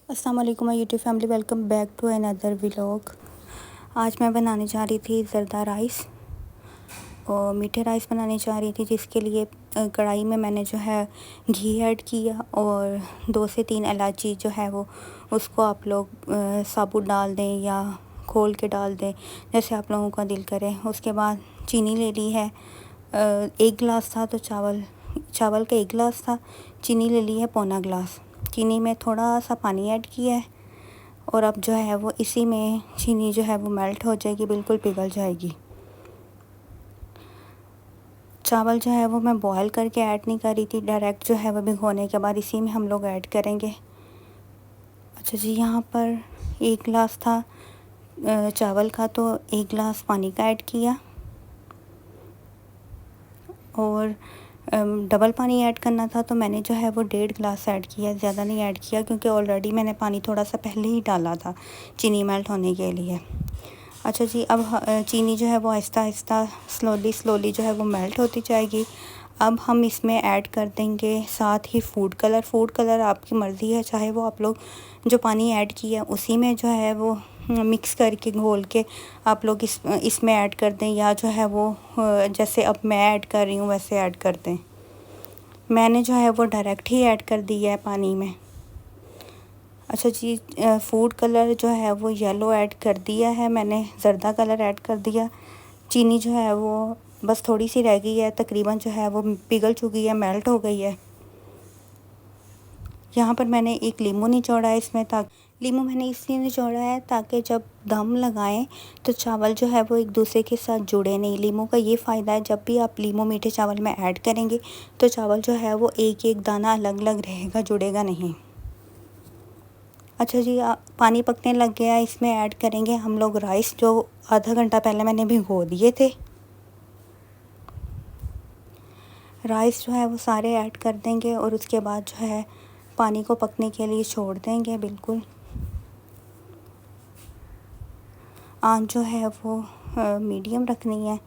अस्सलाम वालेकुम my YouTube family, welcome back to another vlog. आज मैं बनाने जा रही थी ज़रदा राइस और मीठे राइस बनाने जा रही थी, जिसके लिए कढ़ाई में मैंने जो है घी ऐड किया और 2 से 3 इलायची जो है वो उसको आप लोग साबुत डाल दें या खोल के डाल दें, जैसे आप लोगों का दिल करे। उसके बाद चीनी ले ली है, 1 गिलास था तो चावल का 1 गिलास था, चीनी ले ली है पौना गिलास। चीनी में थोड़ा सा पानी ऐड किया है और अब जो है वो इसी में चीनी जो है वो मेल्ट हो जाएगी, बिल्कुल पिघल जाएगी। चावल जो है वो मैं बॉयल करके ऐड नहीं कर रही थी, डायरेक्ट जो है वो भिगोने के बाद इसी में हम लोग ऐड करेंगे। अच्छा जी, यहाँ पर 1 गिलास था चावल का, तो 1 गिलास पानी का ऐड किया और डबल पानी ऐड करना था तो मैंने जो है वो 1.5 गिलास ऐड किया, ज़्यादा नहीं ऐड किया क्योंकि ऑलरेडी मैंने पानी थोड़ा सा पहले ही डाला था चीनी मेल्ट होने के लिए। अच्छा जी, अब चीनी जो है वो आहिस्ता आहिस्ता स्लोली जो है वो मेल्ट होती जाएगी। अब हम इसमें ऐड कर देंगे साथ ही फूड कलर आपकी मर्ज़ी है, चाहे वो आप लोग जो पानी ऐड किया उसी में जो है वो मिक्स करके घोल के आप लोग इसमें ऐड कर दें, या जो है वो जैसे अब मैं ऐड कर रही हूँ वैसे ऐड कर दें। मैंने जो है वो डायरेक्ट ही ऐड कर दिया है पानी में। अच्छा जी, फूड कलर जो है वो येलो ऐड कर दिया है मैंने, ज़रदा कलर ऐड कर दिया। चीनी जो है वो बस थोड़ी सी रह गई है, तकरीबन जो है वो पिघल चुकी है, मेल्ट हो गई है। यहाँ पर मैंने एक लीमू निचोड़ा है इसमें, लीमू मैंने इसलिए निचोड़ा है ताकि जब दम लगाएं तो चावल जो है वो एक दूसरे के साथ जुड़े नहीं। लीमू का ये फ़ायदा है, जब भी आप लीमू मीठे चावल में ऐड करेंगे तो चावल जो है वो एक एक दाना अलग अलग रहेगा, जुड़ेगा नहीं। अच्छा जी, पानी पकने लग गया, इसमें ऐड करेंगे हम लोग राइस, जो आधा घंटा पहले मैंने भिगो दिए थे। राइस जो है वो सारे ऐड कर देंगे और उसके बाद जो है पानी को पकने के लिए छोड़ देंगे। बिल्कुल आंच जो है वो मीडियम रखनी है।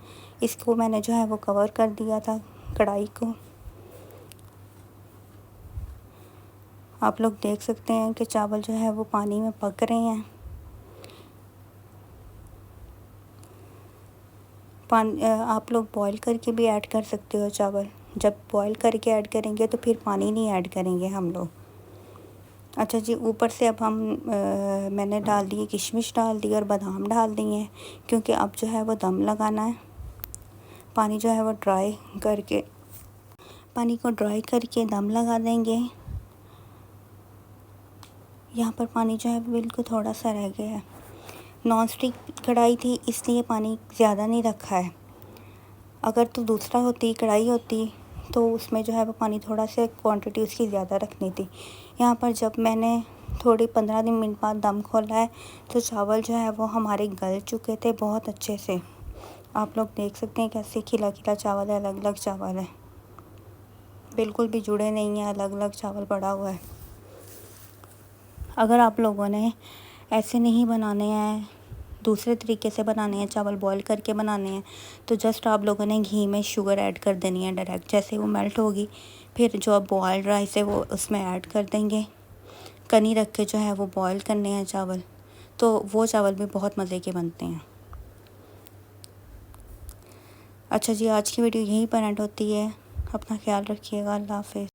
इसको मैंने जो है वो कवर कर दिया था कढ़ाई को। आप लोग देख सकते हैं कि चावल जो है वो पानी में पक रहे हैं। आप लोग बॉईल करके भी ऐड कर सकते हो चावल, जब बॉईल करके ऐड करेंगे तो फिर पानी नहीं ऐड करेंगे हम लोग। अच्छा जी, ऊपर से अब मैंने डाल दिए किशमिश डाल दी और बादाम डाल दिए हैं, क्योंकि अब जो है वो दम लगाना है। पानी जो है वो ड्राई करके दम लगा देंगे। यहाँ पर पानी जो है बिल्कुल थोड़ा सा रह गया है। नॉन स्टिक कढ़ाई थी इसलिए पानी ज़्यादा नहीं रखा है, अगर तो दूसरा कढ़ाई होती तो उसमें जो है वो पानी थोड़ा सा क्वांटिटी उसकी ज़्यादा रखनी थी। यहाँ पर जब मैंने थोड़ी 15 मिनट बाद दम खोला है तो चावल जो है वो हमारे गल चुके थे बहुत अच्छे से। आप लोग देख सकते हैं कैसे खिला खिला चावल है, अलग अलग चावल है, बिल्कुल भी जुड़े नहीं है, अलग अलग चावल पड़ा हुआ है। अगर आप लोगों ने ऐसे नहीं बनाने हैं, दूसरे तरीके से बनाने हैं, चावल बॉईल करके बनाने हैं, तो जस्ट आप लोगों ने घी में शुगर ऐड कर देनी है डायरेक्ट। जैसे वो मेल्ट होगी फिर जो अब बॉइल्ड राइस है वो उसमें ऐड कर देंगे। कनी रख के जो है वो बॉईल करने हैं चावल, तो वो चावल भी बहुत मज़े के बनते हैं। अच्छा जी, आज की वीडियो यहीं पर एंड होती है। अपना ख्याल रखिएगा। अल्लाह हाफ़िज़।